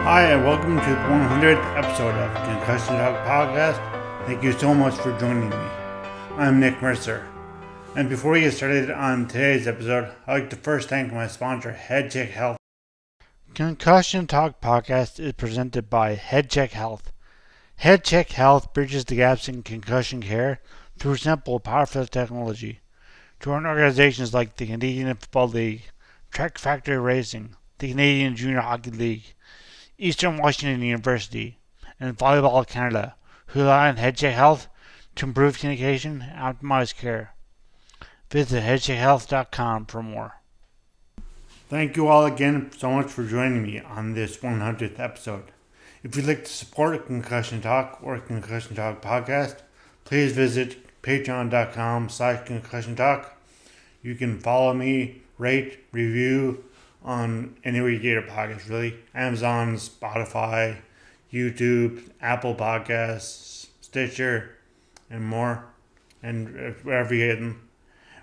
Hi, and welcome to the 100th episode of Concussion Talk Podcast. Thank you so much for joining me. I'm Nick Mercer. And before we get started on today's episode, I'd like to first thank my sponsor, HeadCheck Health. Concussion Talk Podcast is presented by HeadCheck Health. HeadCheck Health bridges the gaps in concussion care through simple, powerful technology. Join organizations like the Canadian Football League, Track Factory Racing, the Canadian Junior Hockey League, Eastern Washington University, and Volleyball Canada, who rely on HeadCheck Health to improve communication and optimize care. Visit headcheckhealth.com for more. Thank you all again so much for joining me on this 100th episode. If you'd like to support Concussion Talk or Concussion Talk Podcast, please visit patreon.com/concussion talk. You can follow me, rate, review, on anywhere you get a podcast, really. Amazon, Spotify, YouTube, Apple Podcasts, Stitcher, and more, and wherever you get them.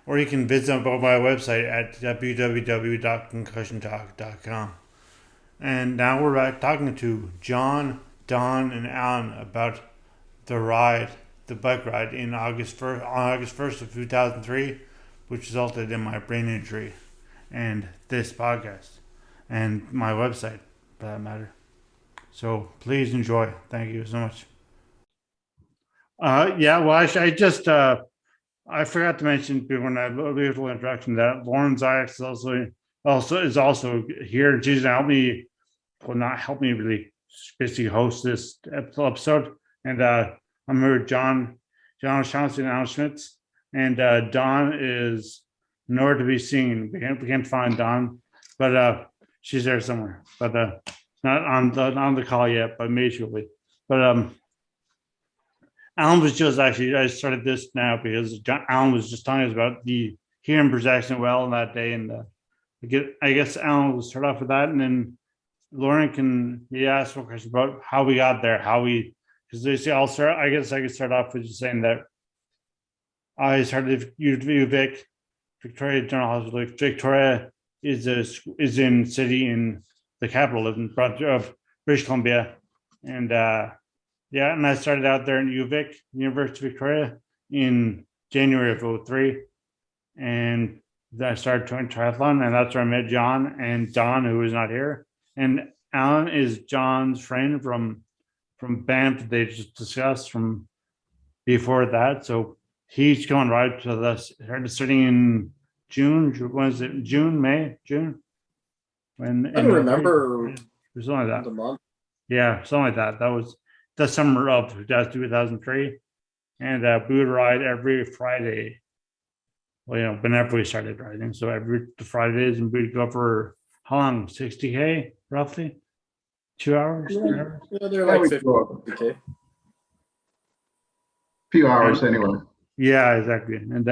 Or you can visit my website at www.concussiontalk.com. And now we're back talking to John, Don, and Alain about the bike ride on August 1st of 2003, which resulted in my brain injury. And this podcast, and my website, for that matter. So please enjoy. Thank you so much. I forgot to mention before when I beautiful introduction that Lauren Ziaks is also here. She's not help me really, basically host this episode. And I'm here with John O'Shaughnessy and Alan Schmitz, and Don is nowhere to be seen. We can't find Dawn, but she's there somewhere. But not on the call yet, but maybe she'll be. But Alan was just actually, I started this now because Alan was just telling us about the hearing projection well that day, and I guess Alan will start off with that, and then Lauren can ask one question about how we got there, because they say I guess I could start off with just saying that I started at UVic. Victoria General Hospital. Victoria is in city in the capital of British Columbia, and and I started out there in UVic, University of Victoria, in January of 2003, and then I started doing triathlon, and that's where I met John and Don, who is not here, and Alan is John's friend from Banff. They just discussed from before that, so. He's going right to this. Starting in June. Was it June, May, June? I don't remember. Something like that. The month. Yeah, something like that. That was the summer of 2003, and we would ride every Friday. Well, whenever we started riding, so every Fridays, and we'd go for how long? 60K, roughly. 2 hours. Yeah, they're like 50K. Few hours anyway. Yeah, exactly, and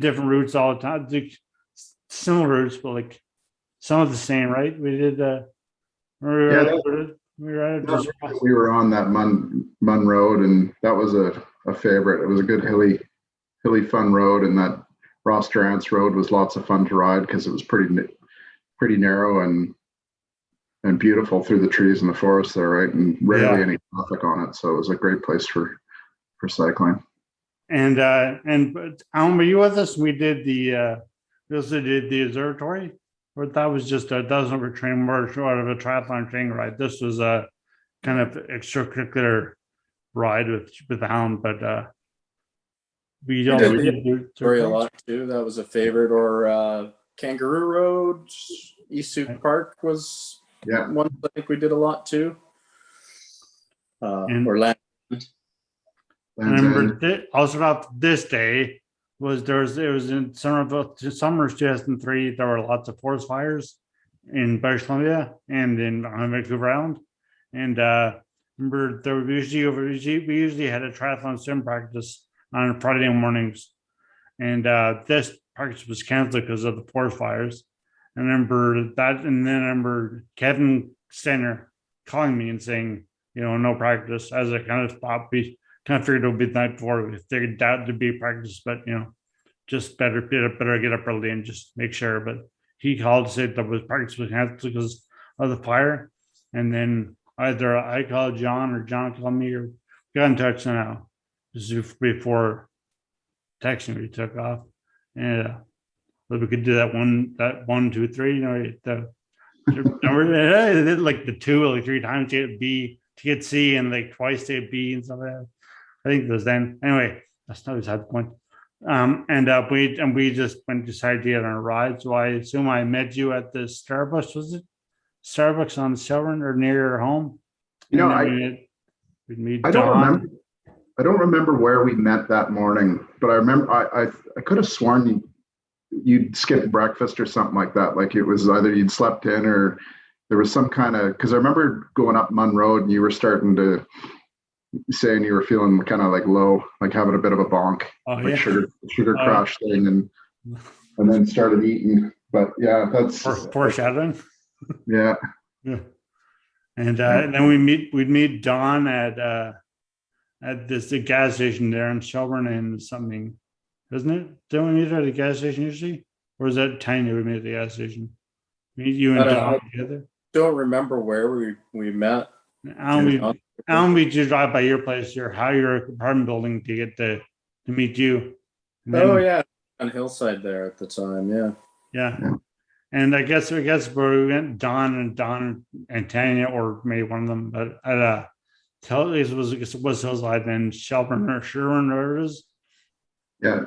different routes all the time. Similar routes, but like some of the same, right? We did. We were on that Mun Road, and that was a favorite. It was a good hilly, fun road, and that Ross Durant's Road was lots of fun to ride because it was pretty narrow and beautiful through the trees and the forest there, right? And rarely any traffic on it, so it was a great place for cycling. And Alan, were you with us? We also did the observatory, or that was just that was over training, more short of a triathlon training ride. This was a kind of extracurricular ride with Alan, but we did the story a lot too. That was a favorite. Or Kangaroo Road, East Sioux Park was one I think we did a lot too. Or Land. I remember also about this day it was in summer 2003. There were lots of forest fires in British Columbia and on Vancouver Island, and remember we usually had a triathlon swim practice on Friday mornings, and this practice was canceled because of the forest fires. And I remember that, and then I remember Kevin Stenner calling me and saying, no practice, as I kind of thought kind of figured it would be the night before. We figured that to be practice, but just better get up early and just make sure. But he called to say that practice was canceled because of the fire, and then either I called John or John called me or got in touch now just before texting we took off. And we could do that 1, 2, 3, the number like the 2 like 3 times to get B to get C and like twice to get B and stuff like that. I think it was then. Anyway, that's not beside the point. We just decided to get on a ride. So I assume I met you at the Starbucks. Was it Starbucks on Severn or near your home? We'd meet Don. I don't remember where we met that morning, but I remember I could have sworn you'd skipped breakfast or something like that. Like it was either you'd slept in or there was some kind of, because I remember going up Munn Road and you were starting to saying you were feeling kind of like low, like having a bit of a bonk, sugar crash thing, and then started eating. But yeah, that's foreshadowing. Yeah. And then we'd meet Don at the gas station there in Shelburne and something, isn't it? Don't we meet at the gas station usually, or is that tiny? We meet at the gas station. Meet you and Don together. Don't remember where we met. We just drive by your place, your apartment building to get to meet you. On Hillside there at the time, yeah. And I guess where we went, Don and Tanya, or maybe one of them, but at it was Hillside and Shelburne or Sherwin, whatever it is. Yeah.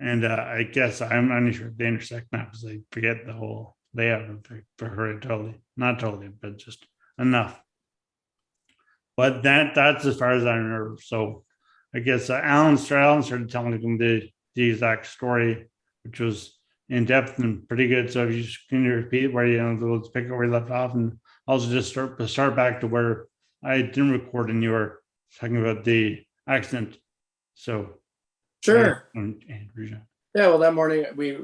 And I guess I'm not sure they intersect now because I forget the whole layout for her not totally, but just enough. But that's as far as I remember. So I guess Alain started telling them the exact story, which was in depth and pretty good. So if you can repeat where let's pick up where you left off, and also just start back to where I didn't record and you were talking about the accident. So sure. Yeah, well, that morning we did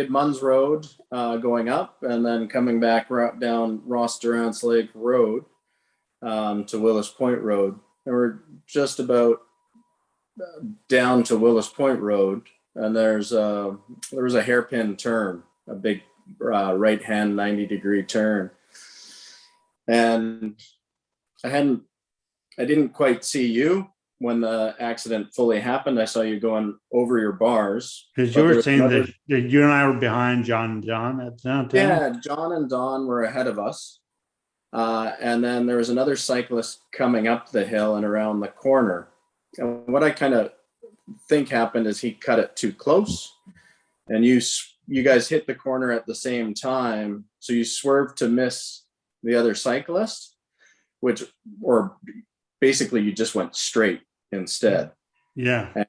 Munns Road going up and then coming back down Ross Durant's Lake Road to Willis Point Road. And we're just about down to Willis Point Road, and there was a hairpin turn, a big right hand 90-degree turn, and I didn't quite see you when the accident fully happened. I saw you going over your bars. Because you were saying that you and I were behind John and Don at that time? Yeah, John and Don were ahead of us. And then there was another cyclist coming up the hill and around the corner. And what I kind of think happened is he cut it too close. And you guys hit the corner at the same time. So you swerved to miss the other cyclist, or basically you just went straight instead. Yeah. And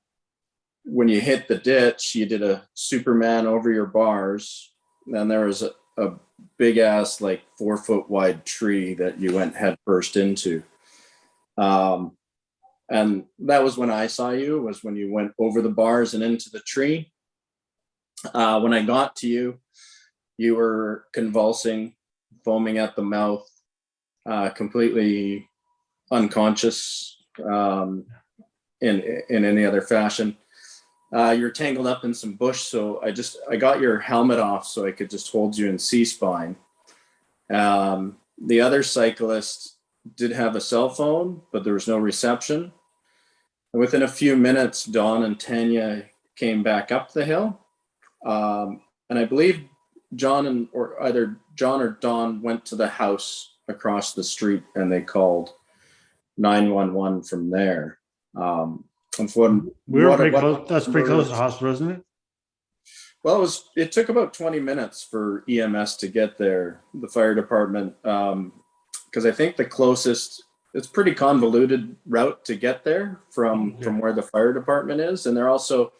when you hit the ditch, you did a Superman over your bars. And there was a big ass, like 4 foot wide tree that you went head first into. And that was when I saw you, was when you went over the bars and into the tree. When I got to you, you were convulsing, foaming at the mouth, completely unconscious in any other fashion. You're tangled up in some bush, so I got your helmet off so I could just hold you in C-spine. The other cyclist did have a cell phone, but there was no reception. And within a few minutes, Don and Tanya came back up the hill. And I believe either John or Don went to the house across the street and they called 911 from there. That's pretty close to the hospital, isn't it? Well, it took about 20 minutes for EMS to get there, the fire department, because I think the closest, it's pretty convoluted route to get there from where the fire department is, and they're also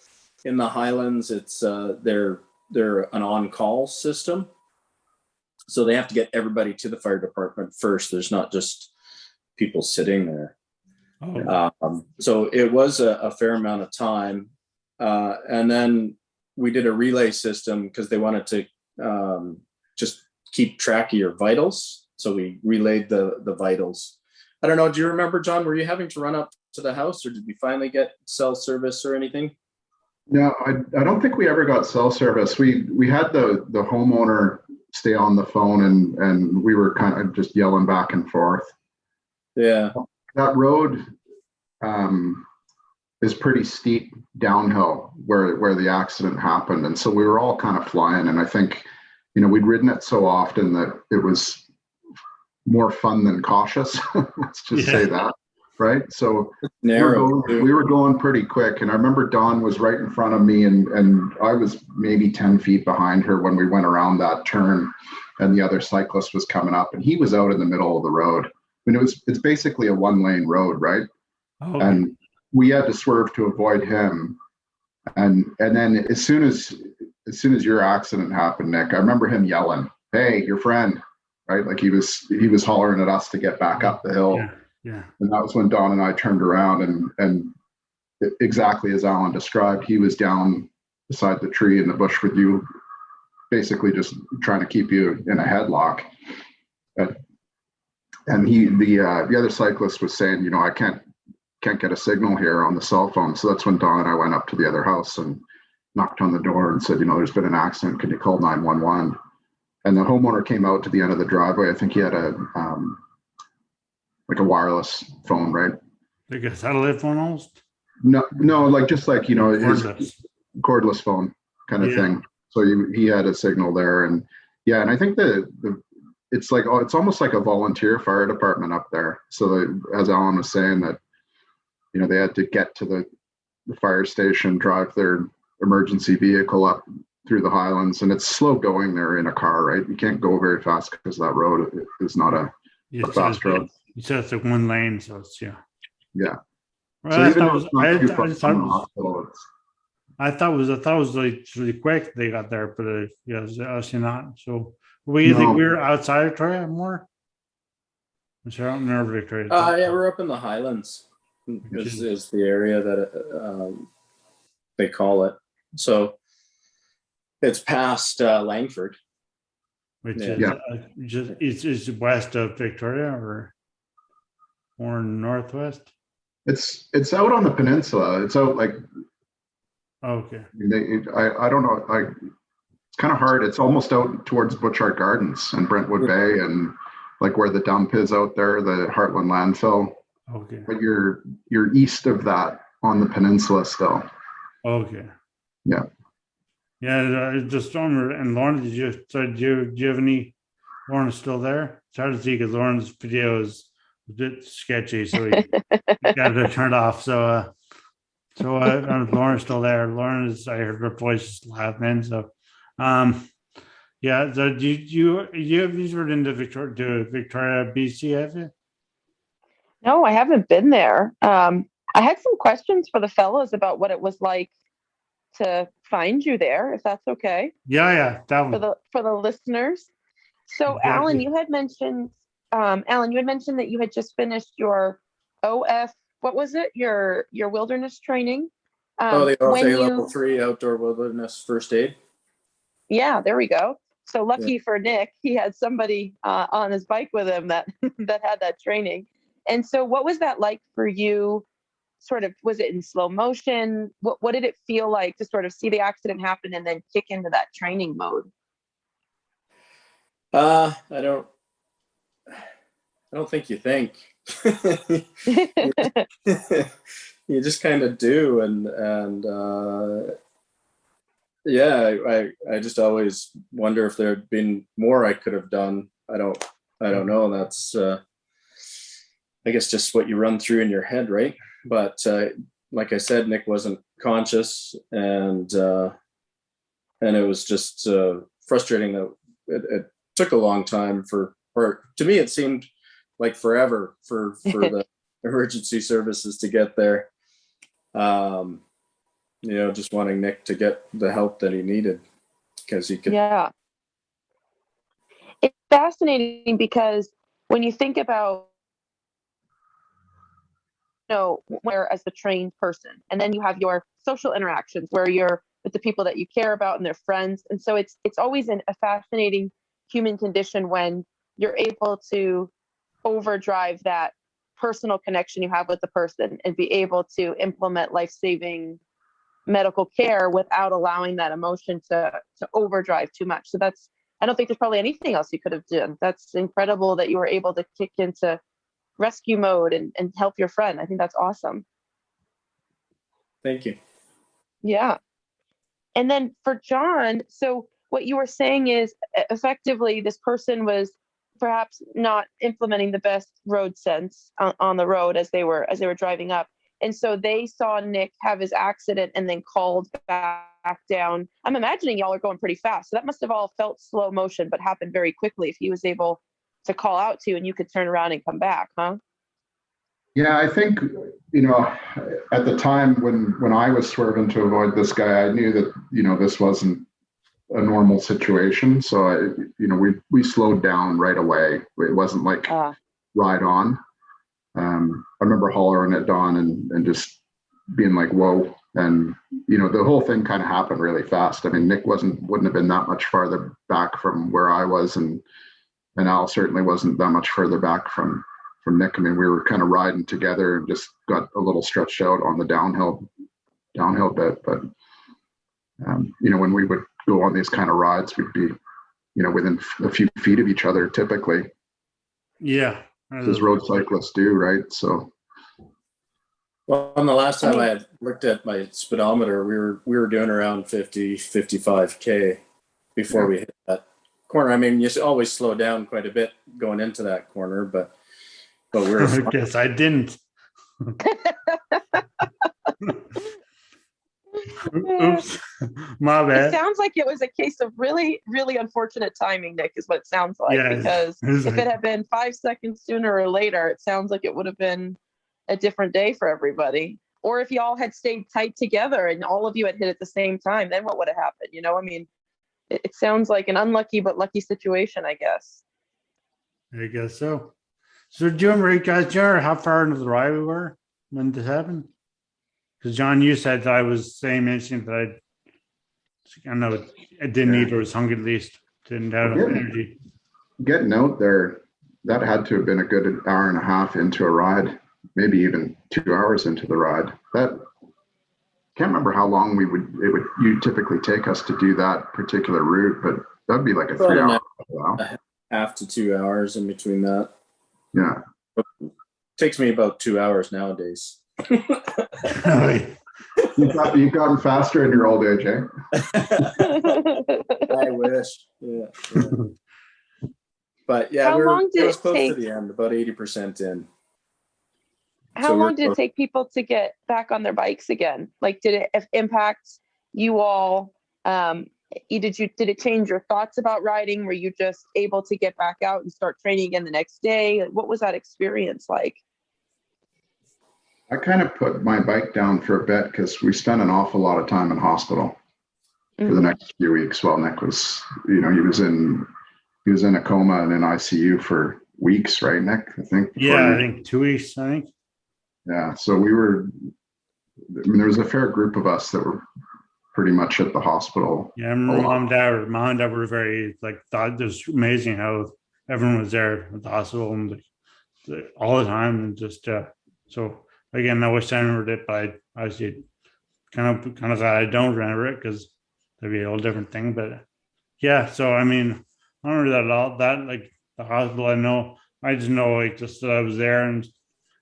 in the Highlands. It's they're an on-call system, so they have to get everybody to the fire department first. There's not just people sitting there. So it was a fair amount of time, and then we did a relay system because they wanted to just keep track of your vitals. So we relayed the vitals. I don't know. Do you remember, John? Were you having to run up to the house, or did we finally get cell service or anything? No, I don't think we ever got cell service. We had the homeowner stay on the phone, and we were kind of just yelling back and forth. Yeah. That road is pretty steep downhill where the accident happened, and so we were all kind of flying. And I think, we'd ridden it so often that it was more fun than cautious. Let's just say that, right? So Narrow. we were going pretty quick, and I remember Dawn was right in front of me, and I was maybe 10 feet behind her when we went around that turn, and the other cyclist was coming up, and he was out in the middle of the road. I mean, it's basically a 1-lane road, right? Okay. And we had to swerve to avoid him. And then as soon as your accident happened, Nick, I remember him yelling, "Hey, your friend," right? Like he was hollering at us to get back up the hill. Yeah. And that was when Dawn and I turned around, and exactly as Alain described, he was down beside the tree in the bush with you, basically just trying to keep you in a headlock. And the other cyclist was saying, I can't get a signal here on the cell phone. So that's when Dawn and I went up to the other house and knocked on the door and said, there's been an accident. Can you call 911? And the homeowner came out to the end of the driveway. I think he had a wireless phone, right? Like a satellite phone almost? No, like just like, Cordless. Cordless phone kind of thing. So he had a signal there, and and I think it's like, it's almost like a volunteer fire department up there. So as Alain was saying, that they had to get to the fire station, drive their emergency vehicle up through the highlands, and it's slow going there in a car, right? You can't go very fast because that road is not a fast road. You said it's like 1 lane, so it's Yeah. Well, So I even thought though it was, it's not too far from the hospital, I thought it was like really quick they got there, but obviously not. So we think we were outside Victoria more. I don't remember Victoria. Yeah, we're up in the Highlands. Is the area that they call it. So it's past Langford, which is west of Victoria or northwest. It's out on the peninsula. It's out like. Okay. I don't know. It's kind of hard. It's almost out towards Butchart Gardens and Brentwood Bay, and like where the dump is out there, the Heartland landfill. Okay. But you're east of that on the peninsula still. Okay. Yeah. Yeah, I just remember. And Lauren, do you have any? Lauren is still there. It's hard to see because Lauren's video is a bit sketchy, so we got to turn it off. So Lauren's still there. Lauren is. I heard her voice laughing. So, yeah. So do you have visited into Victoria, BC? Have you? No, I haven't been there. I had some questions for the fellows about what it was like to find you there, if that's okay. Yeah, that for the listeners. So, exactly. Alain, you had mentioned that you had just finished your OF. What was it? Your wilderness training. The OFA level 3 outdoor wilderness first aid. Yeah, there we go. So lucky for Nick, he had somebody on his bike with him that had that training. And so, what was that like for you? Sort of, was it in slow motion? What did it feel like to sort of see the accident happen and then kick into that training mode? I don't think you think. You just kind of do, and I just always wonder if there had been more I could have done. I don't know. That's I guess just what you run through in your head, right? But like I said, Nick wasn't conscious, and it was just frustrating that it took a long time or to me it seemed like forever for the emergency services to get there. Just wanting Nick to get the help that he needed because he could. Yeah, it's fascinating because when you think about where as the trained person, and then you have your social interactions where you're with the people that you care about and their friends, and so it's always a fascinating human condition when you're able to overdrive that personal connection you have with the person and be able to implement life-saving medical care without allowing that emotion to overdrive too much. So that's I don't think there's probably anything else you could have done. That's incredible that you were able to kick into rescue mode and help your friend. I think that's awesome. Thank you. Yeah. And then for John, so what you were saying is effectively this person was perhaps not implementing the best road sense on the road as they were driving up. And so they saw Nick have his accident and then called back down. I'm imagining y'all are going pretty fast. So that must have all felt slow motion, but happened very quickly if he was able to call out to you and you could turn around and come back, huh? Yeah, I think, at the time when I was swerving to avoid this guy, I knew that, this wasn't a normal situation. So we slowed down right away. It wasn't like ride on. I remember hollering at Don and just being like, whoa. And, the whole thing kind of happened really fast. I mean, Nick wouldn't have been that much farther back from where I was. And Al certainly wasn't that much further back from Nick. I mean, we were kind of riding together and just got a little stretched out on the downhill bit. But, when we would go on these kind of rides, we'd be, within a few feet of each other typically. Yeah. As road cyclists do, right? So. Well, on the last time I had looked at my speedometer, we were doing around 55K before we hit that corner. I mean, you always slow down quite a bit going into that corner, but we're. I guess I didn't. Oops, my bad. It sounds like it was a case of really, really unfortunate timing, Nick, is what it sounds like. Yeah, because if it had been 5 seconds sooner or later, it sounds like it would have been a different day for everybody. Or if y'all had stayed tight together and all of you had hit at the same time, then what would have happened? I mean, it sounds like an unlucky but lucky situation, I guess. I guess so. So do you remember how far into the ride we were when this happened? Because John, you said that I was saying instinct that I know I didn't eat or was hungry at least. Didn't have enough energy. Getting out there, that had to have been a good hour and a half into a ride, maybe even 2 hours into the ride. That can't remember how long you typically take us to do that particular route, but that'd be like a 3 hour. Half to 2 hours in between that. Yeah. It takes me about 2 hours nowadays. You've gotten faster in your old age, eh? I wish. Yeah. But yeah, How long did it was it close take, to the end, about 80% in. How long did it take people to get back on their bikes again? Like, did it impact you all? Did it change your thoughts about riding? Were you just able to get back out and start training again the next day? What was that experience like? I kind of put my bike down for a bit because we spent an awful lot of time in hospital for the next few weeks while Nick was, he was in a coma and in ICU for weeks, right, Nick? I think. I think 2 weeks, I think. Yeah. So there was a fair group of us that were pretty much at the hospital. Yeah, I remember mom and dad were very thought it was amazing how everyone was there at the hospital and all the time and just so again, I wish I remembered it, but I obviously kind of glad I don't remember it because that'd be a whole different thing. But yeah, so I mean, I don't remember that at all. That the hospital, I just know just that I was there and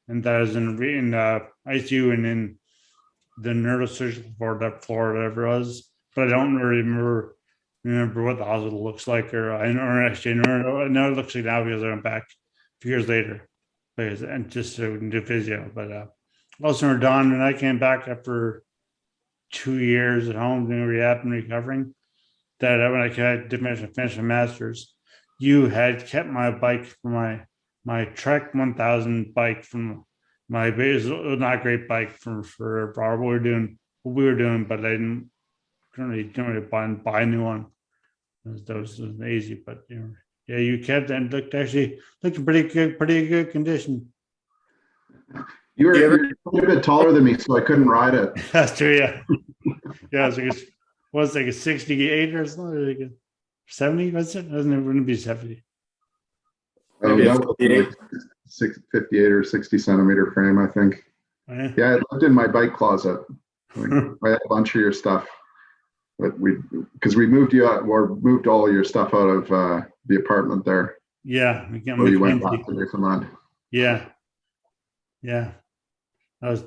that I was in ICU and in the neurosurgical floor, whatever it was. But I don't really remember what the hospital looks like, I know it looks like now because I went back a few years later, and just to do physio. But also remember Don, when I came back after 2 years at home doing rehab and recovering, that when I had to finish my master's, you had kept my bike from my Trek 1000 bike from my base. It was not a great bike for what we were doing, but I didn't really buy a new one. That was easy, but yeah, you kept it and looked in pretty good condition. You're a bit taller than me, so I couldn't ride it. That's true, yeah. Yeah, it was like a 68 or something, like a 70, was it? It wouldn't be 70. Maybe That was like 58 or 60 centimeter frame, I think. Oh, yeah. Yeah, it lived in my bike closet. I had a bunch of your stuff. But because we moved you out, or moved all your stuff out of the apartment there. Yeah, So you went back to Newfoundland. Yeah, yeah. That's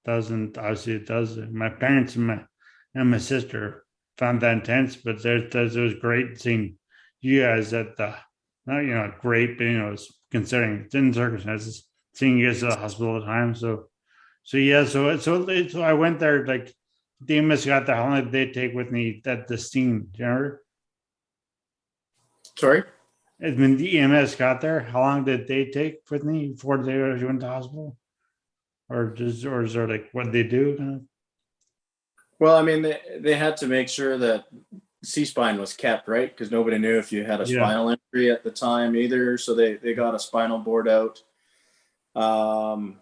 doesn't obviously it does. My parents and my sister found that intense, but it was great seeing you guys at the not great, but it's considering it's in circumstances, seeing you guys at the hospital at the time. So yeah, so I went there like DMS got there. How long did they take with me at the scene? Do you remember? Sorry? When the EMS got there, how long did they take with me before they went to the hospital? Or is there like what they do? Well, I mean, they had to make sure that C-spine was kept, right? Because nobody knew if you had a spinal injury at the time either. So they got a spinal board out. And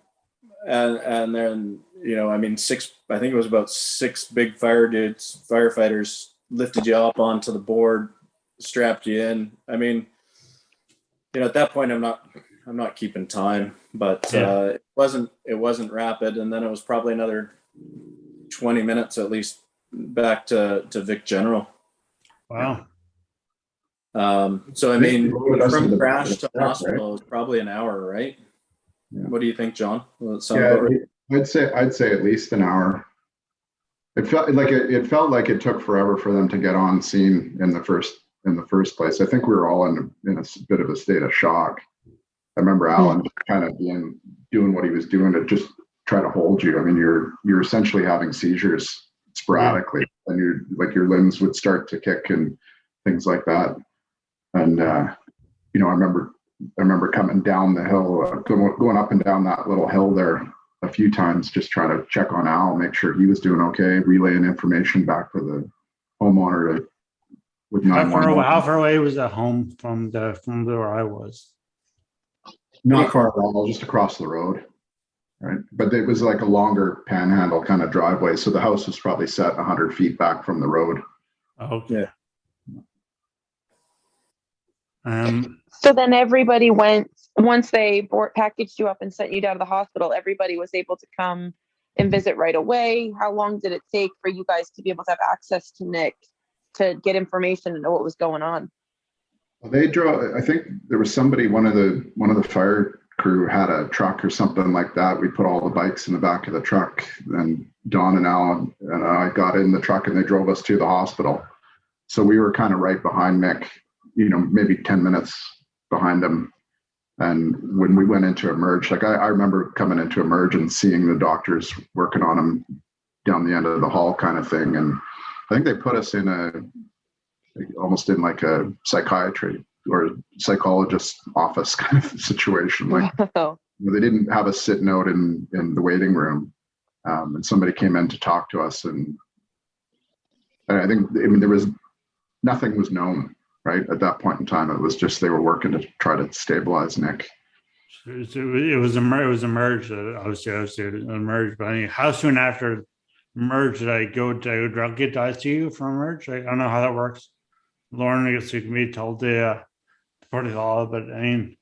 then, I mean, I think it was about 6 big firefighters lifted you up onto the board, strapped you in. I mean, at that point, I'm not keeping time, but it wasn't rapid. And then it was probably another 20 minutes at least back to Vic General. Wow. So I mean, from crash to hospital is probably an hour, right? Yeah. What do you think, John? Right? I'd say at least an hour. It felt like it took forever for them to get on scene in the first place. I think we were all in a bit of a state of shock. I remember Alain kind of doing what he was doing to just try to hold you. I mean, you're essentially having seizures sporadically, and your limbs would start to kick and things like that. And I remember coming down the hill, going up and down that little hill there a few times, just trying to check on Al, make sure he was doing okay, relaying information back to the homeowner. How far away was that home from where I was? Not far at all, just across the road, right? But it was like a longer panhandle kind of driveway, so the house was probably set 100 feet back from the road. Okay. So then everybody went, once they packaged you up and sent you down to the hospital, everybody was able to come and visit right away. How long did it take for you guys to be able to have access to Nick to get information and know what was going on? Well, they drove. I think there was somebody. One of the fire crew had a truck or something like that. We put all the bikes in the back of the truck, and Don and Alan and I got in the truck, and they drove us to the hospital. So we were kind of right behind Mick, maybe 10 minutes behind him. And when we went into emerge, like I remember coming into emerge and seeing the doctors working on him down the end of the hall kind of thing. And I think they put us in almost in like a psychiatry or psychologist office kind of situation. Like they didn't have us sitting out in the waiting room. And somebody came in to talk to us. And I think, nothing was known. Right at that point in time, it was just they were working to try to stabilize Nick. It was emerged. Obviously, it emerged. But I mean, how soon after emerge did I go to get to ICU from emerge? I don't know how that works. Lauren, I guess you can be told the protocol, but I mean,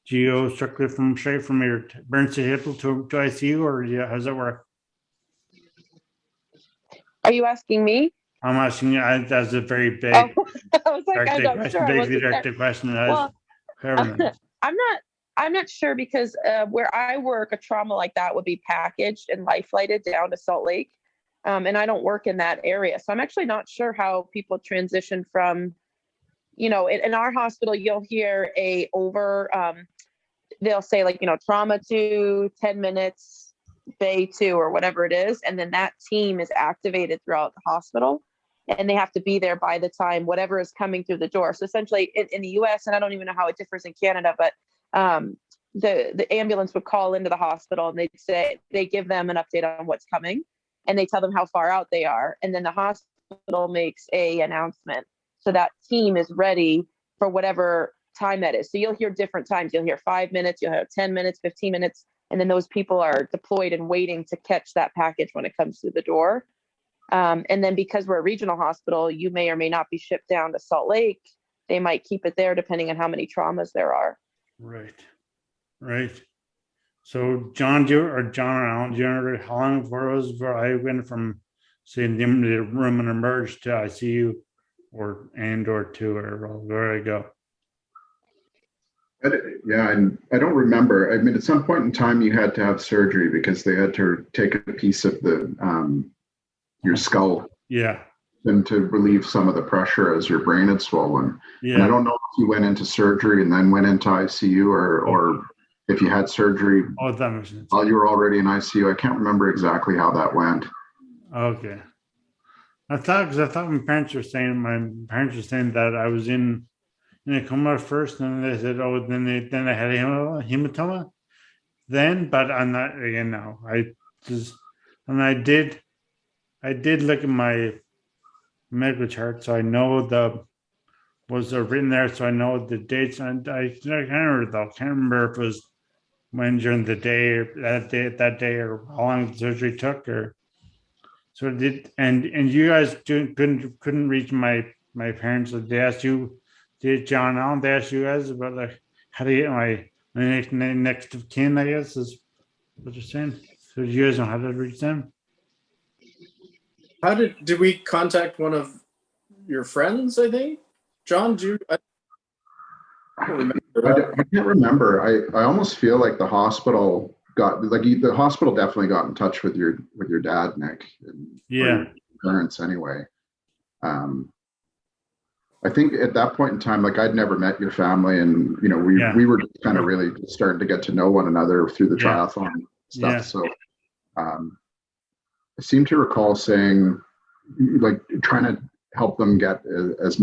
do you go straight from your emergency hospital to ICU, or how does that work? Are you asking me? I'm asking you. That's a very big. I was like, I'm not sure. Directed question. Well, I'm not sure because where I work, a trauma like that would be packaged and life flighted down to Salt Lake, and I don't work in that area, so I'm actually not sure how people transition from. In our hospital, you'll hear they'll say like trauma 2, 10 minutes, bay 2, or whatever it is, and then that team is activated throughout the hospital. And they have to be there by the time whatever is coming through the door. So essentially in the US, and I don't even know how it differs in Canada, but the ambulance would call into the hospital and they give them an update on what's coming and they tell them how far out they are. And then the hospital makes a announcement. So that team is ready for whatever time that is. So you'll hear different times. You'll hear 5 minutes, you'll have 10 minutes, 15 minutes. And then those people are deployed and waiting to catch that package when it comes through the door. And then because we're a regional hospital, you may or may not be shipped down to Salt Lake. They might keep it there depending on how many traumas there are. Right. So John or Alan, do you remember how long before I went from seeing them in the room and emerge to ICU or to where I go. Yeah, and I don't remember. I mean, at some point in time, you had to have surgery because they had to take a piece of the your skull, Yeah, and to relieve some of the pressure as your brain had swollen. yeah. And I don't know if you went into surgery and then went into ICU, or if you had surgery That makes sense. while you were already in ICU. I can't remember exactly how that went. Okay. I thought my parents were saying that I was in a coma first, and they said, oh, then I had a hematoma. Then, but I'm not again now. I did look at my medical chart, so I know was written there, so I know the dates. And I can't remember though. Can't remember if it was when during the day or that day, or how long the surgery took, or so did. And you guys couldn't reach my parents. So they asked you, did John Allen? They asked you guys about like how to get my next of kin, I guess is what you're saying. So you guys know how to reach them? How did we contact one of your friends? I think, John. I don't remember. I can't remember. I almost feel like the hospital the hospital definitely got in touch with your dad, Nick. Yeah. Or your parents, anyway. I think at that point in time, like I'd never met your family, and we were just kind of really starting to get to know one another through the triathlon stuff. Yeah. So I seem to recall saying, like, trying to help them get as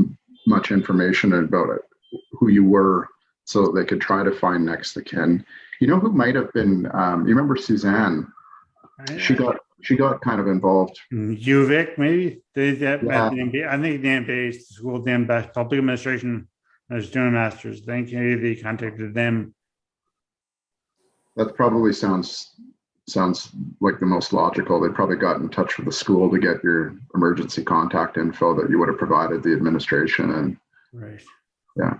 much information about it, who you were, so that they could try to find next of kin. You know who might have been? You remember Suzanne? She got kind of involved. UVic, maybe. I think the NBA school, the public administration, was doing masters. I think maybe they contacted them. That probably sounds like the most logical. They probably got in touch with the school to get your emergency contact info that you would have provided the administration. And right. Yeah.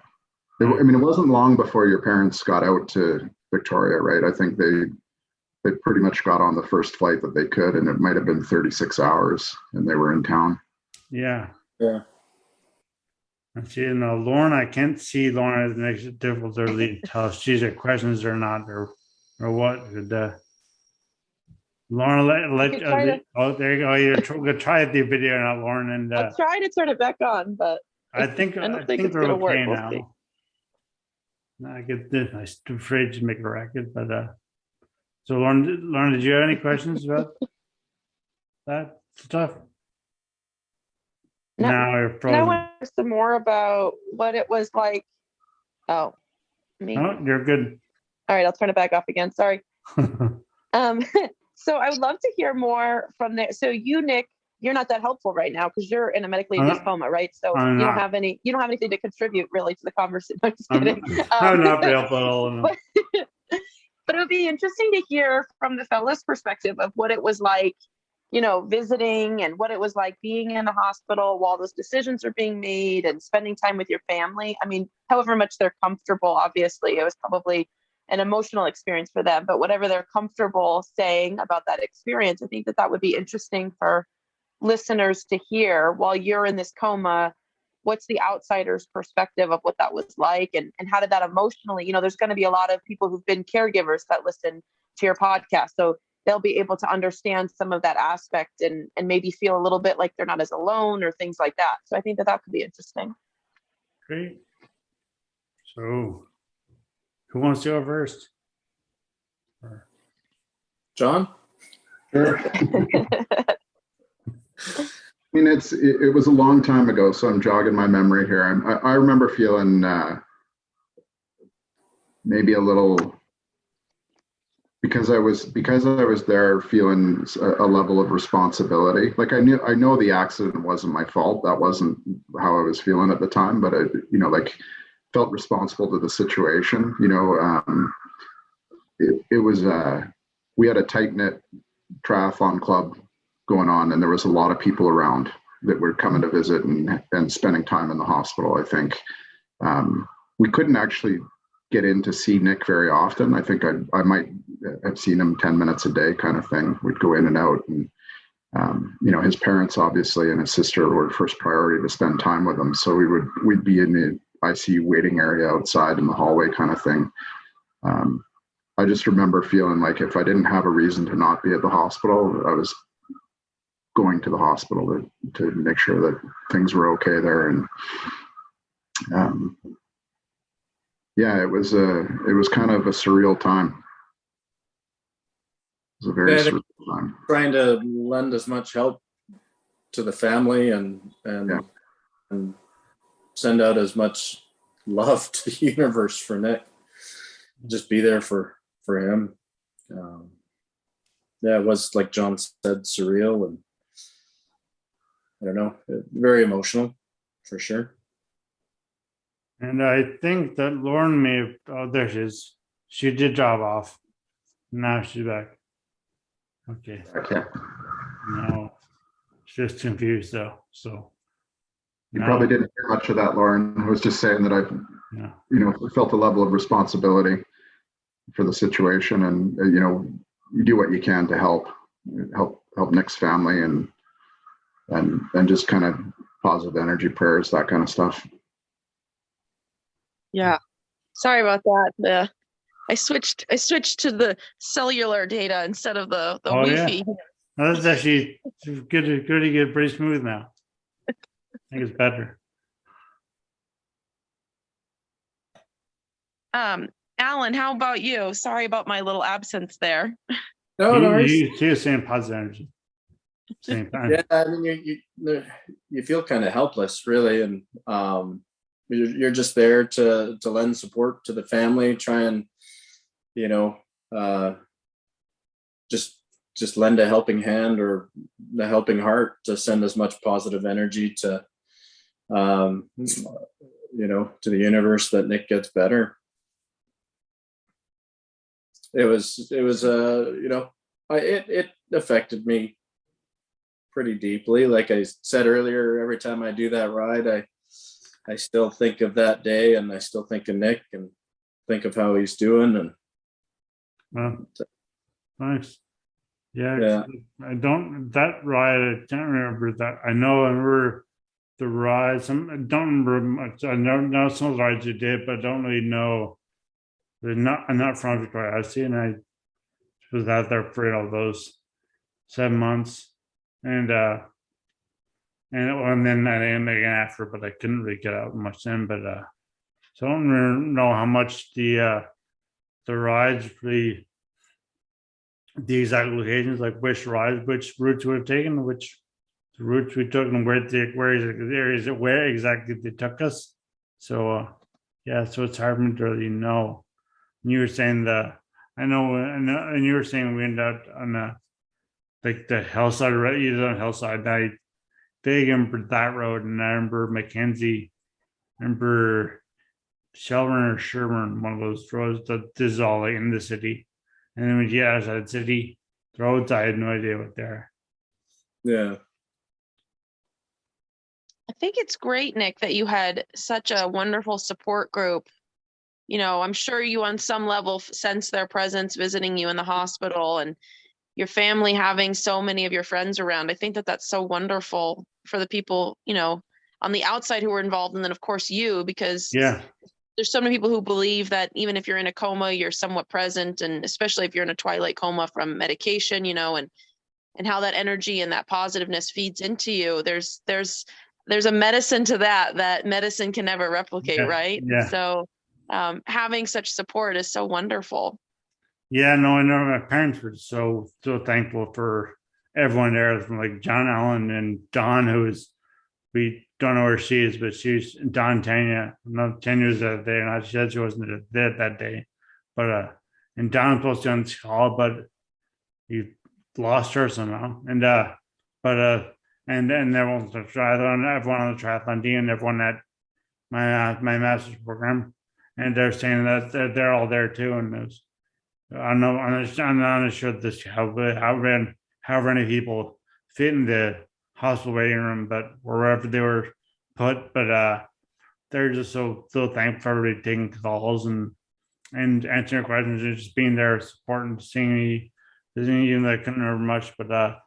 I mean, it wasn't long before your parents got out to Victoria, right? I think they pretty much got on the first flight that they could, and it might have been 36 hours, and they were in town. Yeah. Yeah. And see, Lauren, I can't see Lauren as makes it difficult to really tell if she's got questions or not, or what. Lauren, there you go. You're try the video, not Lauren. And I'll try to turn it back on, but I think it's we're gonna work. okay We'll now. see. I get this. I'm afraid to make a racket, but so Lauren, did you have any questions about that stuff? No. Now you're frozen. I want to some more about what it was like. Oh, me. Oh, you're good. All right, I'll turn it back off again. Sorry. So I would love to hear more from there. So you, Nick, you're not that helpful right now because you're in a medically induced coma, right? So you don't have anything to contribute really to the conversation. I'm just kidding. I'm not helpful at all. No. But it would be interesting to hear from the fellow's perspective of what it was like, visiting, and what it was like being in the hospital while those decisions are being made and spending time with your family. I mean, however much they're comfortable, obviously, it was probably an emotional experience for them, but whatever they're comfortable saying about that experience, I think that would be interesting for listeners to hear while you're in this coma. What's the outsider's perspective of what that was like, and how did that emotionally, there's going to be a lot of people who've been caregivers that listen to your podcast. So they'll be able to understand some of that aspect and maybe feel a little bit like they're not as alone or things like that. So I think that could be interesting. Great. So who wants to go first? John? Sure. I mean, it was a long time ago, so I'm jogging my memory here. I remember feeling maybe a little, because I was there, feeling a level of responsibility. Like I know the accident wasn't my fault. That wasn't how I was feeling at the time, but I felt responsible to the situation. It was we had a tight-knit triathlon club going on, and there was a lot of people around that were coming to visit and spending time in the hospital. I think we couldn't actually get in to see Nick very often. I think I might have seen him 10 minutes a day, kind of thing. We'd go in and out, and his parents obviously and his sister were first priority to spend time with him. So we'd be in the ICU waiting area outside in the hallway kind of thing. I just remember feeling like if I didn't have a reason to not be at the hospital, I was going to the hospital to make sure that things were okay there. And it was kind of a surreal time. It was a very surreal time. Trying to lend as much help to the family and send out as much love to the universe for Nick. Just be there for him. It was, like John said, surreal, and I don't know, very emotional for sure. And I think that Lauren may have, oh, there she is. She did drop off. Now she's back. Okay. No, she's just confused though. So you probably didn't hear much of that, Lauren. I was just saying that I felt a level of responsibility for the situation, and you do what you can to help Nick's family and just kind of positive energy, prayers, that kind of stuff. Yeah, sorry about that. I switched to the cellular data instead of the Wi-Fi. Yeah. No, that's actually good to get pretty smooth now. I think it's better. Alan, how about you? Sorry about my little absence there. No, you see the same positive energy. Same time. Yeah, I mean, you feel kind of helpless, really, and you're just there to lend support to the family, try and just lend a helping hand or the helping heart to send as much positive energy to to the universe that Nick gets better. It affected me pretty deeply. Like I said earlier, every time I do that ride, I still think of that day, and I still think of Nick and think of how he's doing. And nice. Yeah. I don't remember that. I remember the rides. I don't remember much. I know some of the rides you did, but I don't really know. I'm not from Victoria. I've seen I was out there for those 7 months, and then again after, but I couldn't really get out much then. But so I don't really know how much the rides, the exact locations, like which routes we have taken, which routes we took, and where exactly they took us. So so it's hard to really know. You were saying and you were saying we ended up on the hillside, right? Either on hillside. I remember that road, and I remember Mackenzie, I remember Shelburne or Sherburne, one of those roads that this is all like in the city. And then when you get outside the city, the roads, I had no idea what they are. Yeah. I think it's great, Nick, that you had such a wonderful support group. I'm sure you on some level sense their presence visiting you in the hospital, and your family having so many of your friends around. I think that that's so wonderful for the people, on the outside who were involved. And then of course you, because there's so many people who believe that even if you're in a coma, you're somewhat present. And especially if you're in a twilight coma from medication, and how that energy and that positiveness feeds into you. There's a medicine to that medicine can never replicate. Right. Yeah. So having such support is so wonderful. Yeah, no, I know my parents were so thankful for everyone there, from like John Allen and Dawn, we don't know where she is, but she's Dawn Tanya. No, Tanya's that day, and she said she wasn't there that day. But and Dawn was supposed to be on this call, but you lost her somehow. And and everyone on the triathlon team, and everyone at my master's program, and they're saying that they're all there too, and I'm not sure this how many people fit in the hospital waiting room, but wherever they were put. But they're just so thankful for everybody taking calls and answering questions and just being there, supporting, seeing me, even though I couldn't remember much. But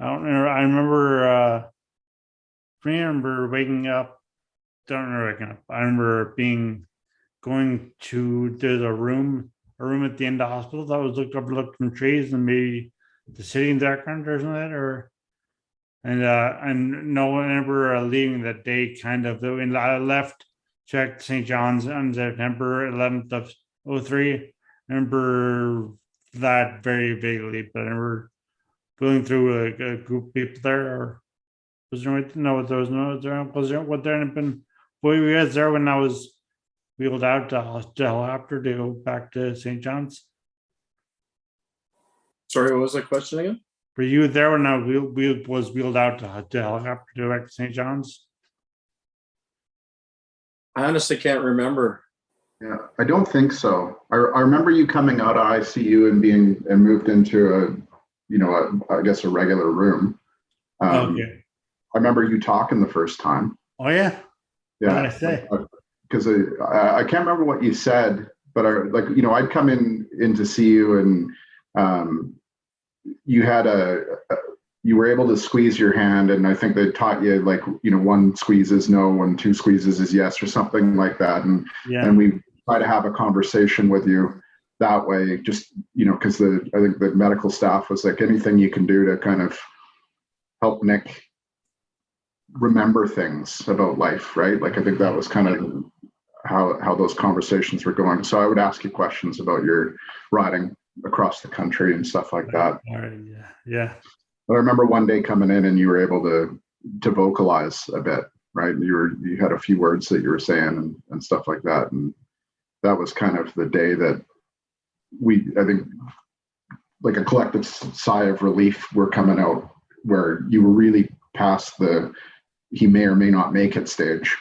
I don't remember. I remember waking up. Don't remember waking up. I remember going to there's a room at the end of the hospital that was looked from trees and maybe the city in the background or something like that, or and no one ever leaving that day. Kind of when I left, checked St. John's on September 11th of '03. I remember that very vaguely, but I remember going through a group of people there. Or was there no? There was no. Was there? What there had been? Boy, we was there when I was wheeled out to hospital after to go back to St. John's. Sorry, what was the question again? Were you there when I was wheeled out to helicopter to go back to St. John's? I honestly can't remember. Yeah, I don't think so. I remember you coming out of ICU and moved into I guess a regular room. Okay. I remember you talking the first time. Oh yeah. Yeah. What did I say? Because I can't remember what you said, but I'd come in to see you, and you had you were able to squeeze your hand, and I think they taught you one squeeze is no and two squeezes is yes or something like that, and we try to have a conversation with you that way, just because I think the medical staff was like, anything you can do to kind of help Nick remember things about life, right? Like I think that was kind of how those conversations were going. So I would ask you questions about your riding across the country and stuff like that. All right. Yeah. But I remember one day coming in and you were able to vocalize a bit, right? You had a few words that you were saying and stuff like that. And that was kind of the day that I think like a collective sigh of relief were coming out, where you were really past the he may or may not make it stage.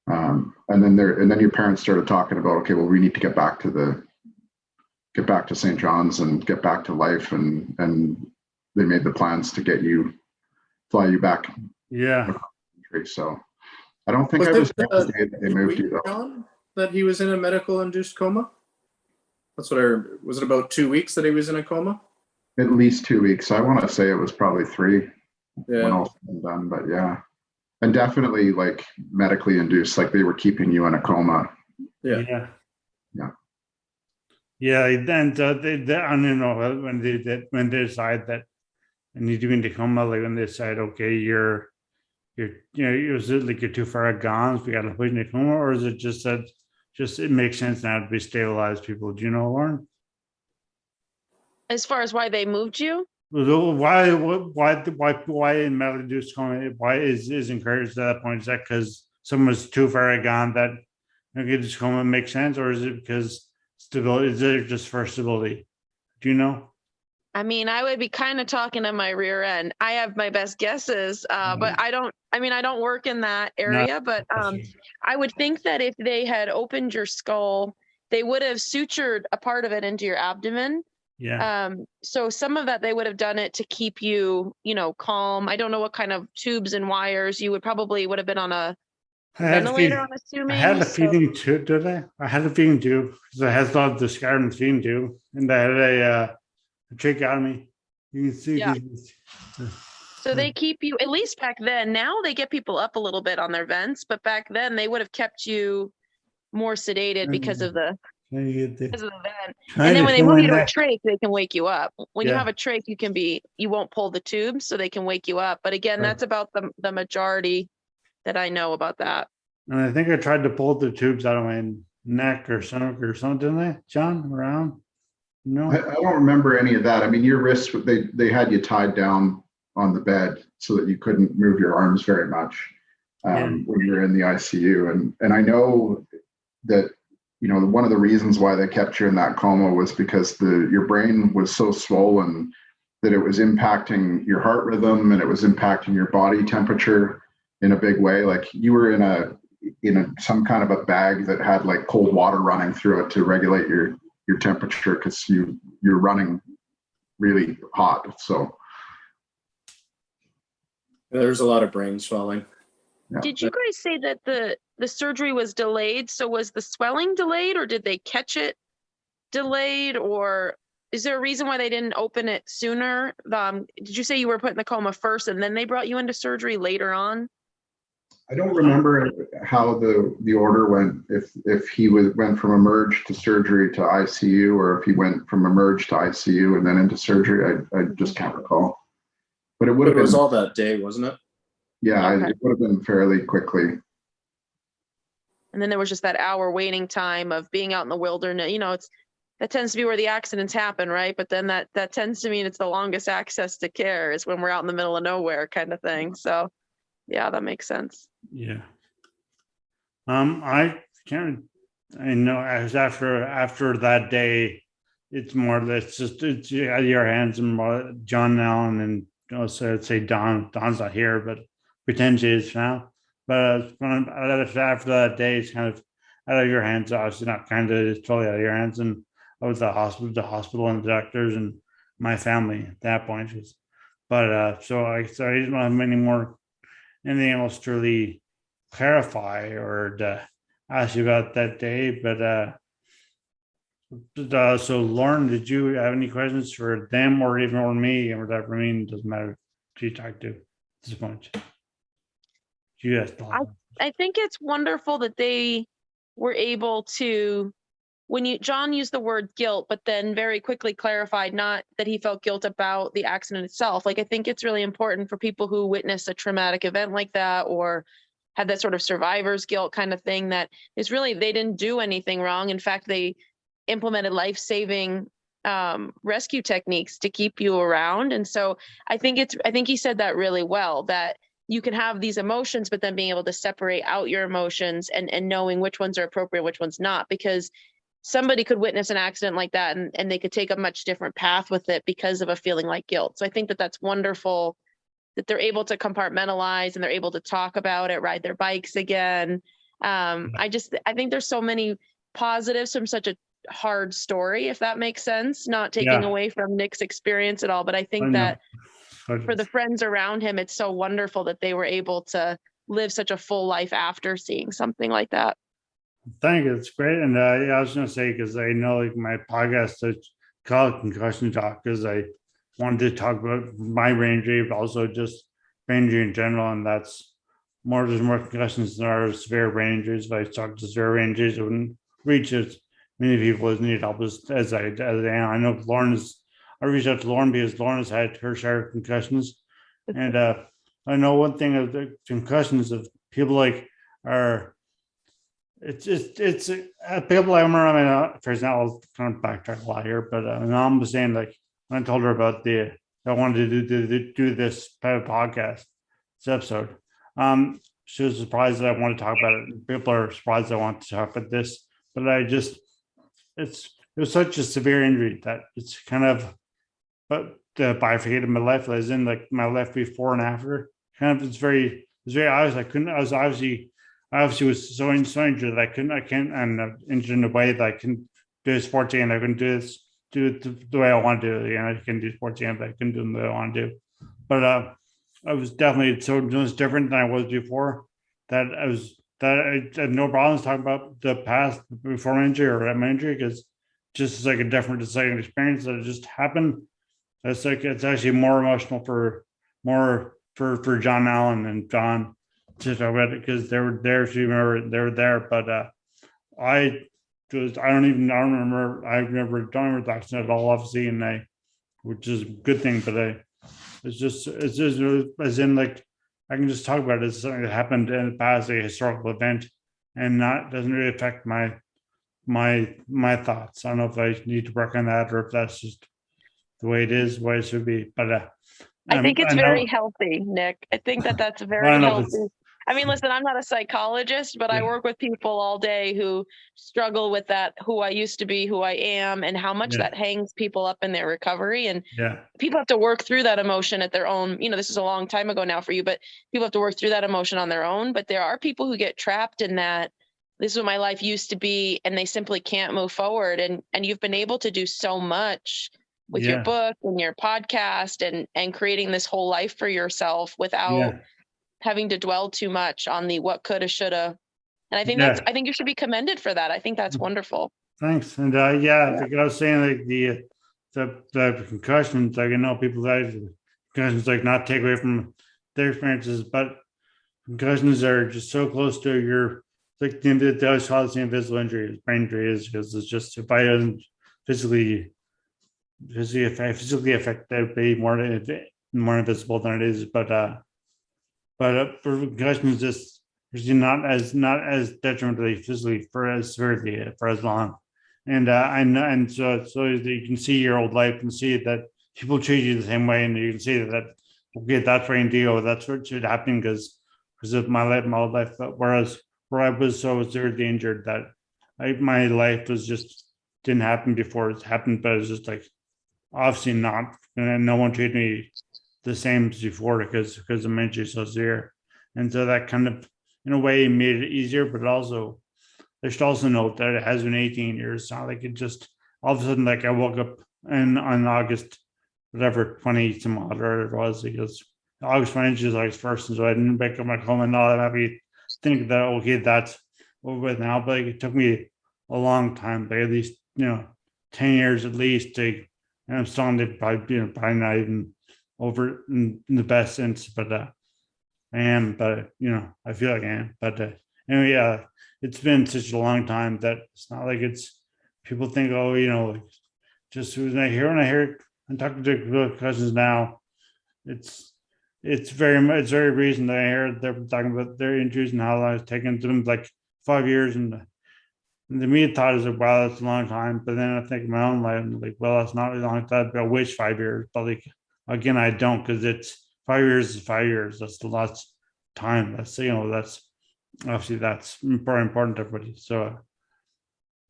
And then your parents started talking about, okay, well, we need to get back to St. John's and get back to life, and they made the plans to fly you back. Yeah. So I don't think I was there the day that they moved you though. That he was in a medical induced coma? That's what was it about 2 weeks that he was in a coma? At least 2 weeks. I want to say it was probably 3 when all said and done, but yeah. And definitely like medically induced, like they were keeping you in a coma. Yeah. Then I don't know when they decide that and you do into coma, like when they decide, okay, you're is it like you're too far gone, so we got to put you in a coma, or is it just that it makes sense now to be stabilized people? Do you know, Lauren? As far as why they moved you? Why in medical induced coma? Why is encouraged at that point? Is that because someone's too far gone that this coma makes sense, or is it because stability? Is it just for stability? Do you know? I mean, I would be kind of talking to my rear end. I have my best guesses, but I don't work in that area. But I would think that if they had opened your skull, they would have sutured a part of it into your abdomen. Yeah. So some of that they would have done it to keep you, calm. I don't know what kind of tubes and wires. You would have been on a ventilator, I'm assuming. I had a feeding tube, did I? I had a feeding tube because I had thought the scar in the feeding tube, and I had a tracheotomy. You can see. Yeah. So they keep you, at least back then. Now they get people up a little bit on their vents, but back then they would have kept you more sedated because of the vent. And then when they move you to a trach, they can wake you up. When you have a trach, you won't pull the tubes, so they can wake you up. But again, that's about the majority that I know about that. And I think I tried to pull the tubes out of my neck or stomach or something, didn't I, John? Around? No, I don't remember any of that. I mean, your wrists, they had you tied down on the bed so that you couldn't move your arms very much when you were in the ICU. And I know that, one of the reasons why they kept you in that coma was because your brain was so swollen that it was impacting your heart rhythm and it was impacting your body temperature in a big way. Like you were in some kind of a bag that had like cold water running through it to regulate your temperature because you're running really hot. So there's a lot of brain swelling. Yeah. Did you guys say that the surgery was delayed? So was the swelling delayed, or did they catch it delayed, or is there a reason why they didn't open it sooner? Did you say you were put in the coma first and then they brought you into surgery later on? I don't remember how the order went, if he went from emerge to surgery to ICU, or if he went from emerge to ICU and then into surgery. I just can't recall. But it would have But it was been, all that day, wasn't it? yeah, Okay. it would have been fairly quickly. And then there was just that hour waiting time of being out in the wilderness. That tends to be where the accidents happen, right? But then that tends to mean it's the longest access to care is when we're out in the middle of nowhere kind of thing. So yeah, that makes sense. Yeah. I know as after that day, it's more or less just it's out of your hands, and more John Allen, and also I'd say Don's not here, but pretend she is now. But after that day, it's kind of out of your hands. Obviously, not kind of, it's totally out of your hands. And I was the hospital, and the doctors, and my family at that point. But so I didn't have anything else to really clarify or to ask you about that day. But so Lauren, did you have any questions for them or even for me or whatever? I mean, it doesn't matter who you talk to at this point. Yes. I think it's wonderful that they were able to, John used the word guilt, but then very quickly clarified not that he felt guilt about the accident itself. Like, I think it's really important for people who witness a traumatic event like that or had that sort of survivor's guilt kind of thing, that is really, they didn't do anything wrong. In fact, they implemented life-saving rescue techniques to keep you around. And so I think he said that really well, that you can have these emotions, but then being able to separate out your emotions and knowing which ones are appropriate, which ones not, because somebody could witness an accident like that and they could take a much different path with it because of a feeling like guilt. So I think that that's wonderful that they're able to compartmentalize and they're able to talk about it, ride their bikes again. I think there's so many positives from such a hard story, if that makes sense, not taking away from Nick's experience at all. But I think that for the friends around him, it's so wonderful that they were able to live such a full life after seeing something like that. Thank you. It's great. And I was going to say, because I know like my podcast is called Concussion Talk, because I wanted to talk about my brain injury, but also just brain injury in general. And there's more concussions than there are severe brain injuries. If I talk to severe brain injuries, it wouldn't reach as many people as need help as I am. I know I reached out to Lauren because Lauren has had her share of concussions. And I know one thing of the concussions of people like are, it's people I remember. I mean, for example, I'll kind of backtrack a lot here, but my mom was saying, like, when I told her about I wanted to do this type of podcast, this episode, she was surprised that I wanted to talk about it. People are surprised I want to talk about this, but it was such a severe injury that it's kind of, but bifurcated my life, as in like my life before and after. Kind of, it's very obvious. I obviously was so injured that I can't, and injured in a way that I couldn't do sports again. I couldn't do it the way I want to do it. I can do sports again, but I couldn't do them the way I want to do. But I was definitely so much different than I was before. That I had no problems talking about the past before my injury or at my injury, because just like a different deciding experience that just happened. It's actually more emotional for John Allen and John to talk about it, because they were there. If you remember, they were there. But I don't remember the accident at all, obviously, and which is a good thing. But it's just as in, like, I can just talk about it as something that happened in the past, a historical event, and doesn't really affect my thoughts. I don't know if I need to work on that, or if that's just the way it is, the way it should be. But I think it's very healthy, Nick. I think that that's very healthy. I mean, listen, I'm not a psychologist, but I work with people all day who struggle with that, who I used to be, who I am, and how much that hangs people up in their recovery. And people have to work through that emotion at their own, this is a long time ago now for you, but people have to work through that emotion on their own. But there are people who get trapped in that, this is what my life used to be, and they simply can't move forward. And you've been able to do so much with your book and your podcast and creating this whole life for yourself without having to dwell too much on the what coulda, shoulda. And I think I think you should be commended for that. I think that's wonderful. Thanks. And like I was saying, like the concussions, like I know people that concussions like not take away from their experiences, but concussions are just so close to your like they always call it the invisible injury, brain injury is because it's just if I doesn't physically physically affected, be more invisible than it is, but for concussions, just usually not as detrimentally physically for as severely for as long, and so you can see your old life and see that people treat you the same way, and you can see that okay, that's brain deal, that's what should happen because of my old life, whereas where I was so severely injured that my life was just didn't happen before it happened, but it was just like obviously not, and no one treated me the same as before because the injury is so severe, and so that kind of in a way made it easier. But also, I should also note that it has been 18 years. It's not like it just all of a sudden like I woke up and on August whatever 20 some odd or it was because August 20 is August 1st, and so I didn't wake up at home and all that happy think that okay that's over with now. But like, it took me a long time, like at least 10 years at least to, and I'm still on it probably probably not even over in the best sense, but I am, but I feel like I am. But anyway, yeah, it's been such a long time that it's not like it's people think, oh, just when I hear and talking to cousins now, it's it's very recent that I hear they're talking about their injuries and how long it's taken them like 5 years, and the me thought is like, wow, that's a long time. But then I think of my own life, and like, well, that's not really long time. But I wish 5 years, but like again, I don't because it's 5 years is 5 years. That's the last time. That's obviously that's very important to everybody. So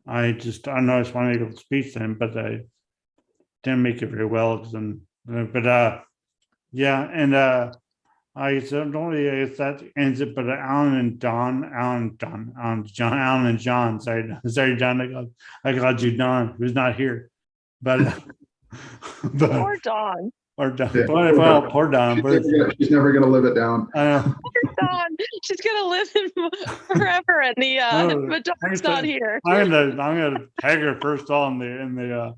I know I just want to make a speech to him, but I didn't make it very well. But yeah, and I so don't really I guess that ends it. But Alan and John. Sorry, John. I called you Don, who's not here. But but Or Dawn. or Don. Yeah. Well, poor Don. She's never gonna live it down. I know. Dawn. She's gonna live in forever, and but Dawn's not here. I'm gonna tag her first all in the.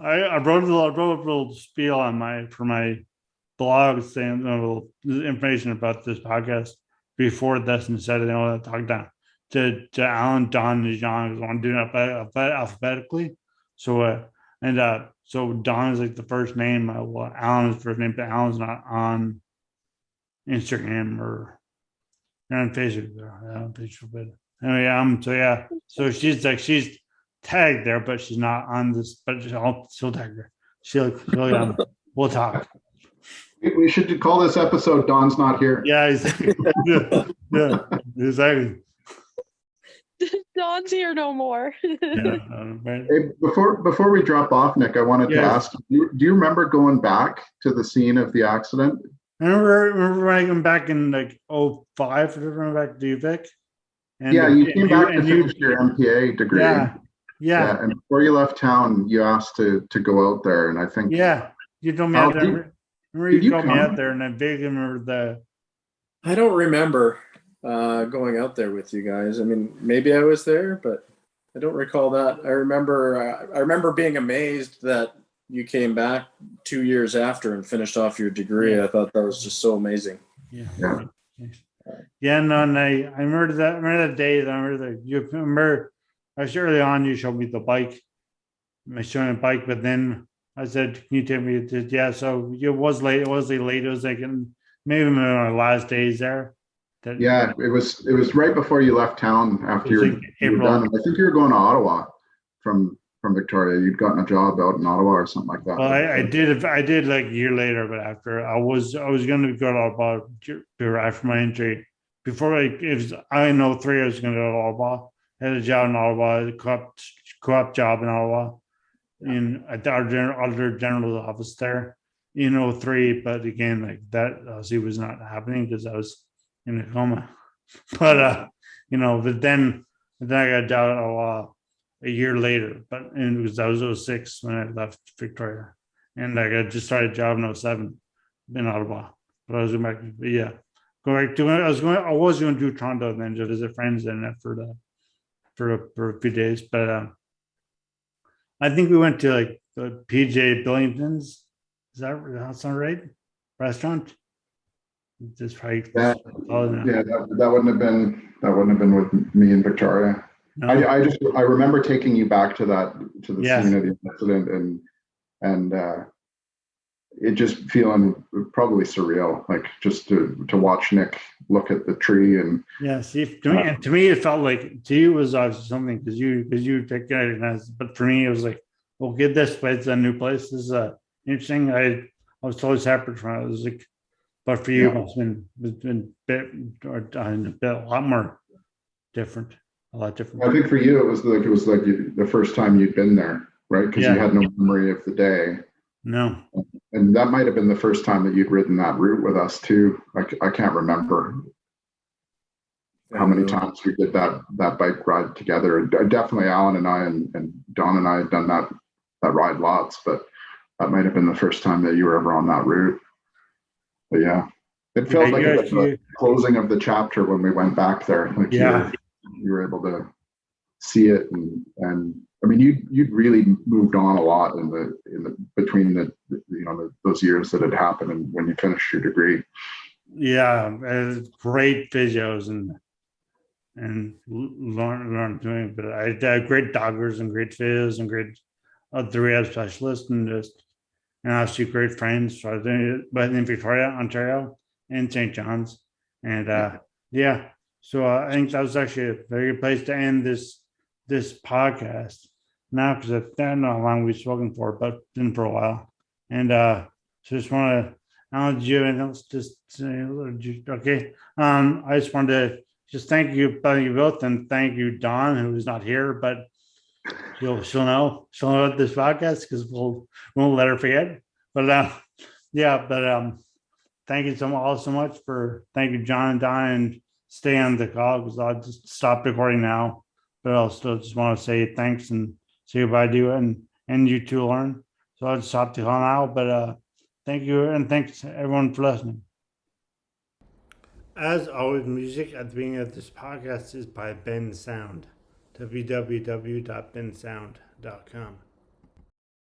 I wrote a little spiel on my blog saying a little information about this podcast before this, and said I want to talk down to Alan, Don, and John because I want to do it alphabetically. So so Don is like the first name. Well, Alan is the first name, but Alan's not on Instagram or on Facebook. On Facebook, but anyway, so yeah, so she's tagged there, but she's not on this. But she'll tag her. She'll we'll talk. We should call this episode "Don's Not Here." Yeah, exactly. yeah, exactly. Dawn's here no more. Yeah, right. Hey, before we drop off, Nick, I wanted to ask you: do you remember going back to the scene of the accident? I remember when I came back in like 05 or back to UVic. And yeah, you came back to finish your MPA degree. Yeah. And before you left town, you asked to go out there, and I think you told me out there. Remember you told me out there, and I vaguely remember the. I don't remember going out there with you guys. I mean, maybe I was there, but I don't recall that. I remember being amazed that you came back 2 years after and finished off your degree. Yeah. I thought that was just so amazing. Yeah. No, and I remember that. I remember that day. I remember that you remember. I was early on. You showed me the bike. I showed me the bike, but then I said, "Can you take me to?" Yeah. So it was late. It was late. It was like maybe my last days there. It was right before you left town after you were done. I think you were going to Ottawa from Victoria. You'd gotten a job out in Ottawa or something like that. Well, I did like a year later, but after I was going to go to Ottawa after my injury. Before I know 3 years going to go to Ottawa. I had a job in Ottawa, a co-op job in Ottawa, at the auditor general's office there. 3, but again, like that obviously was not happening because I was in a coma. But but then I got a job at Ottawa a year later, but that was 06 when I left Victoria, and like I just started a job in 07 in Ottawa. But I was going back, I was going to Toronto and then to visit friends and for a few days. But I think we went to like the PJ Billington's. Is that sound right? Restaurant. Just probably. Yeah, that wouldn't have been with me in Victoria. No? I remember taking you back to the Yes. scene of the incident and it just feeling probably surreal, like just to watch Nick look at the tree and Yeah, see, to me, it felt like to you was obviously something because you take recognized, but for me, it was like, well, get this place, a new place. This is interesting. I was totally separate from it. It was like, but for you, Yeah. it's been a lot more different, a lot different. I think for you it was like the first time you'd been there, right? Because you had no memory of the day. No, And that might have been the first time that you'd ridden that route with us too. I can't remember how many times we did that bike ride together. Definitely Alan and I and Don and I had done that ride lots, but that might have been the first time that you were ever on that route. But yeah, it felt like the closing of the chapter when we went back there. Like you were able to see it and I mean you'd really moved on a lot in the between those years that had happened and when you finished your degree. Yeah, great physios and learn doing, but I had great doggers and great physios and great the rehab specialists and obviously great friends. So I think, but in Victoria, Ontario, and St. John's, and yeah. So I think that was actually a very good place to end this podcast now because I don't know how long we've spoken for, but been for a while. And so just want to acknowledge you and else just say okay. I just wanted to just thank you both and thank you, Dawn, who's not here, but she'll know about this podcast because we'll let her forget. But thank you so much for thank you, John and Don, and stay on the call because I'll just stop recording now. But I'll still just want to say thanks and say goodbye to you and you too, Lauren. So I'll just stop the call now. But thank you and thanks everyone for listening. As always, music at the beginning of this podcast is by Ben Sound. www.bensound.com.